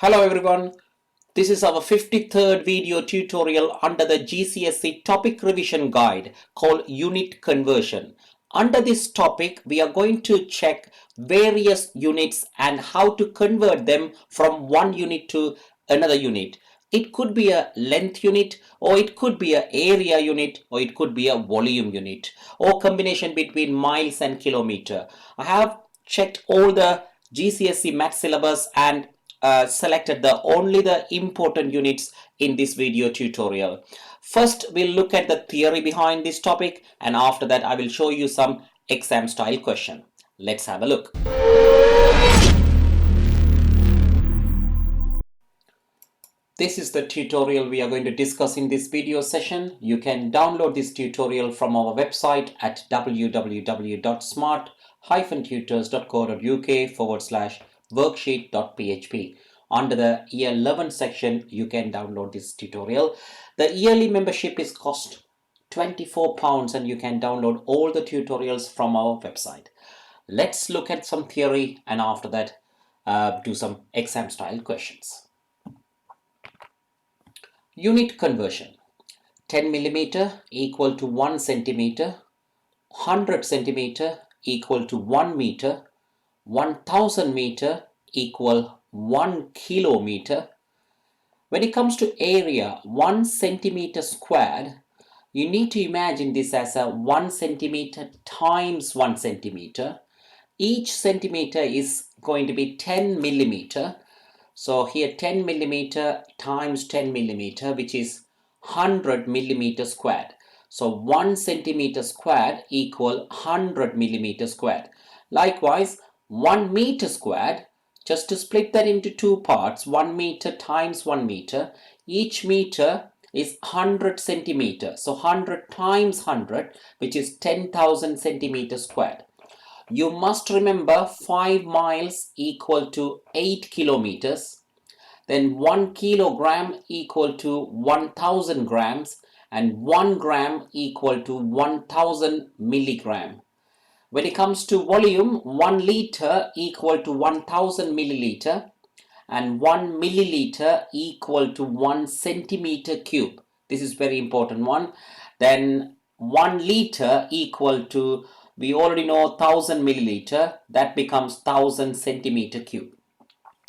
Hello everyone, this is our 53rd video tutorial under the GCSE topic revision guide called unit conversion. Under this topic, we are going to check various units and how to convert them from one unit to another unit. It could be a length unit, or it could be an area unit, or it could be a volume unit, or combination between miles and kilometer. I have checked all the GCSE Maths syllabus and selected only the important units in this video tutorial. First, we'll look at the theory behind this topic, and after that I will show you some exam style question. Let's have a look. This is the tutorial we are going to discuss in this video session. You can download this tutorial from our website at www.smart-tutors.co.uk/worksheet.php. Under the year 11 section, you can download this tutorial. The yearly membership is cost £24 and you can download all the tutorials from our website. Let's look at some theory and after that do some exam style questions. Unit conversion. 10 millimeter equal to 1 centimeter, 100 centimeter equal to 1 meter, 1000 meter equal 1 kilometer. When it comes to area, 1 centimeter squared, you need to imagine this as a 1 centimeter times 1 centimeter. Each centimeter is going to be 10 millimeter. So here 10 millimeter times 10 millimeter, which is 100 millimeter squared. So 1 centimeter squared equal 100 millimeter squared. Likewise, 1 meter squared, just to split that into two parts, 1 meter times 1 meter, each meter is 100 centimeter. So 100 times 100, which is 10,000 centimeter squared. You must remember 5 miles equal to 8 kilometers. Then 1 kilogram equal to 1000 grams and 1 gram equal to 1000 milligram. When it comes to volume, 1 liter equal to 1000 milliliter and 1 milliliter equal to 1 centimeter cube. This is very important one. Then 1 liter equal to, we already know 1000 milliliter, that becomes 1000 centimeter cube.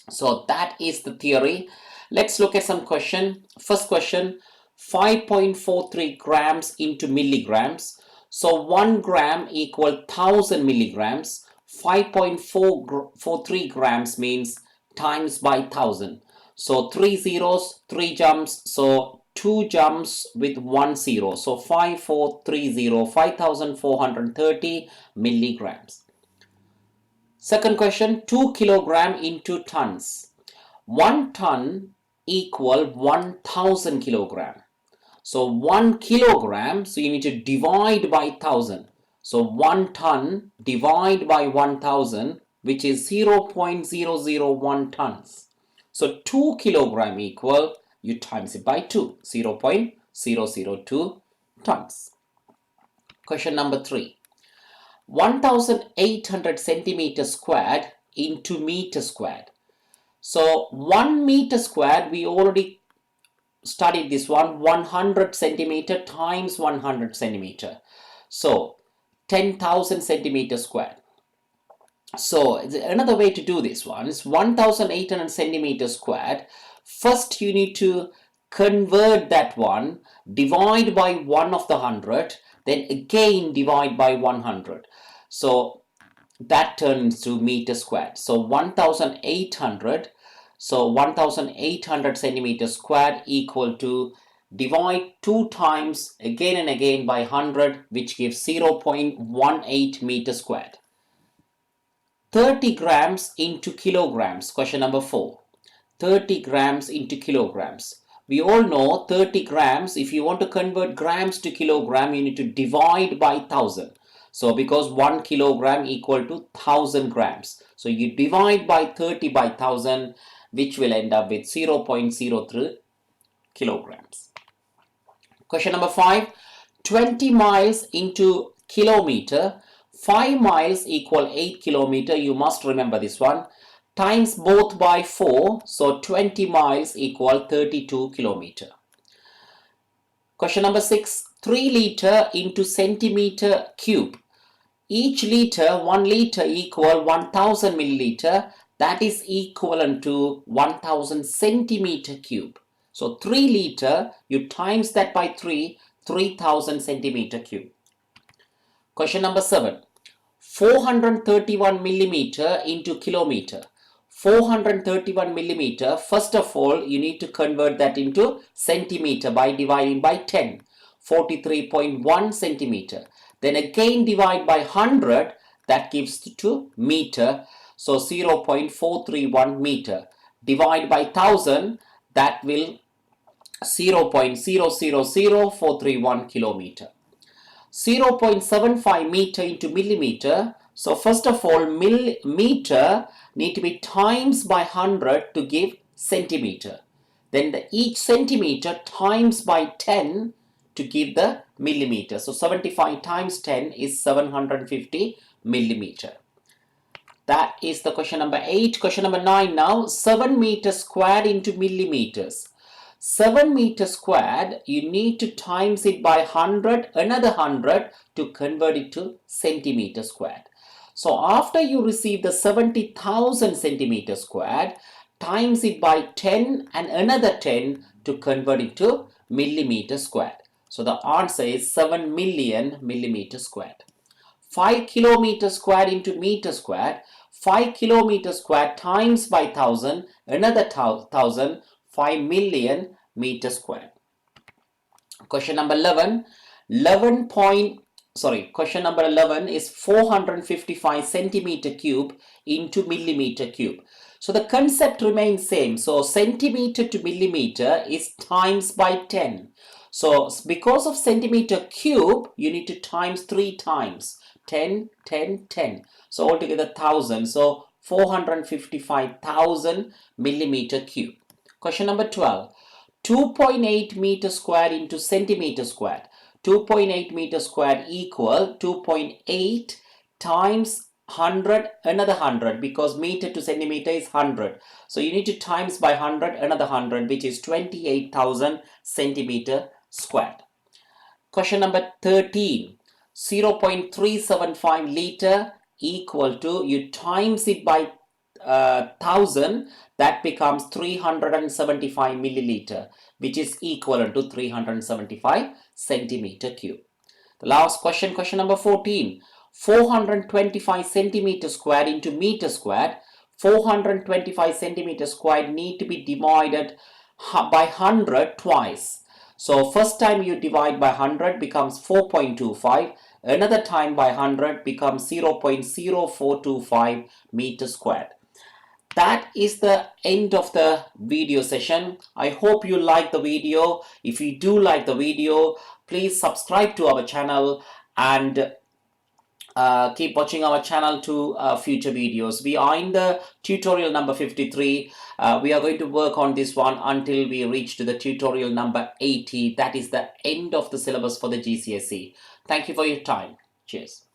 So that is the theory. Let's look at some question. First question, 5.43 grams into milligrams. So 1 gram equal 1000 milligrams. 5.43 grams means times by 1000. So 3 zeros, 3 jumps. So 2 jumps with 1 zero. So 5430, 5430 milligrams. Second question, 2 kilogram into tons. 1 ton equal 1000 kilogram. So 1 kilogram, so you need to divide by 1000. So 1 ton divide by 1000, which is 0.001 tons. So 2 kilogram equal, you times it by 2, 0.002 tons. Question number 3. 1800 centimeter squared into meter squared. So 1 meter squared, we already studied this one, 100 centimeter times 100 centimeter. So 10,000 centimeter squared. So another way to do this one is 1800 centimeter squared. First you need to convert that one, divide by 1 of the 100, then again divide by 100. So that turns to meter squared. So 1800, so 1800 centimeter squared equal to divide 2 times again and again by 100, which gives 0.18 meter squared. 30 grams into kilograms. Question number 4. 30 grams into kilograms. We all know 30 grams, if you want to convert grams to kilogram, you need to divide by 1000. So because 1 kilogram equal to 1000 grams. So you divide by 30 by 1000, which will end up with 0.03 kilograms. Question number 5. 20 miles into kilometer. 5 miles equal 8 kilometer. You must remember this one. times both by 4, so 20 miles equal 32 kilometer. Question number 6, 3 liter into centimeter cube. Each liter, 1 liter equal 1000 milliliter, that is equivalent to 1000 centimeter cube. So 3 liter, you times that by 3, 3000 centimeter cube. Question number 7, 431 millimeter into kilometer. 431 millimeter, first of all, you need to convert that into centimeter by dividing by 10, 43.1 centimeter. Then again divide by 100, that gives to meter, so 0.431 meter. Divide by 1000, that will 0.000431 kilometer. 0.75 meter into millimeter. So first of all, meter need to be times by 100 to give centimeter. Then each centimeter times by 10 to give the millimeter. So 75 times 10 is 750 millimeter. That is the question number 8. Question number 9 now. 7 meters squared into millimeters. 7 meters squared, you need to times it by 100, another 100 to convert it to centimeter squared. So after you receive the 70,000 centimeter squared, times it by 10 and another 10 to convert it to millimeter squared. So the answer is 7 million millimeter squared. 5 kilometer squared into meter squared. 5 kilometer squared times by 1000, another 1000, 5 million meter squared. Question number 11. Question number 11 is 455 centimeter cube into millimeter cube. So the concept remains same. So centimeter to millimeter is times by 10. So because of centimeter cube, you need to times 3 times. 10, 10, 10. So altogether 1000. So 455,000 millimeter cube. Question number 12. 2.8 meter squared into centimeter squared. 2.8 meter squared equal 2.8 times 100, another 100, because meter to centimeter is 100. So you need to times by 100, another 100, which is 28,000 centimeter squared. Question number 13. 0.375 liter equal to, you times it by 1000, that becomes 375 milliliter, which is equivalent to 375 centimeter cube. The last question, question number 14. 425 centimeter squared into meter squared. 425 centimeter squared need to be divided by 100 twice. So first time you divide by 100 becomes 4.25. Another time by 100 becomes 0.0425 meter squared. That is the end of the video session. I hope you like the video. If you do like the video, please subscribe to our channel and keep watching our channel to future videos. We are in the tutorial number 53. We are going to work on this one until we reach to the tutorial number 80. That is the end of the syllabus for the GCSE. Thank you for your time. Cheers.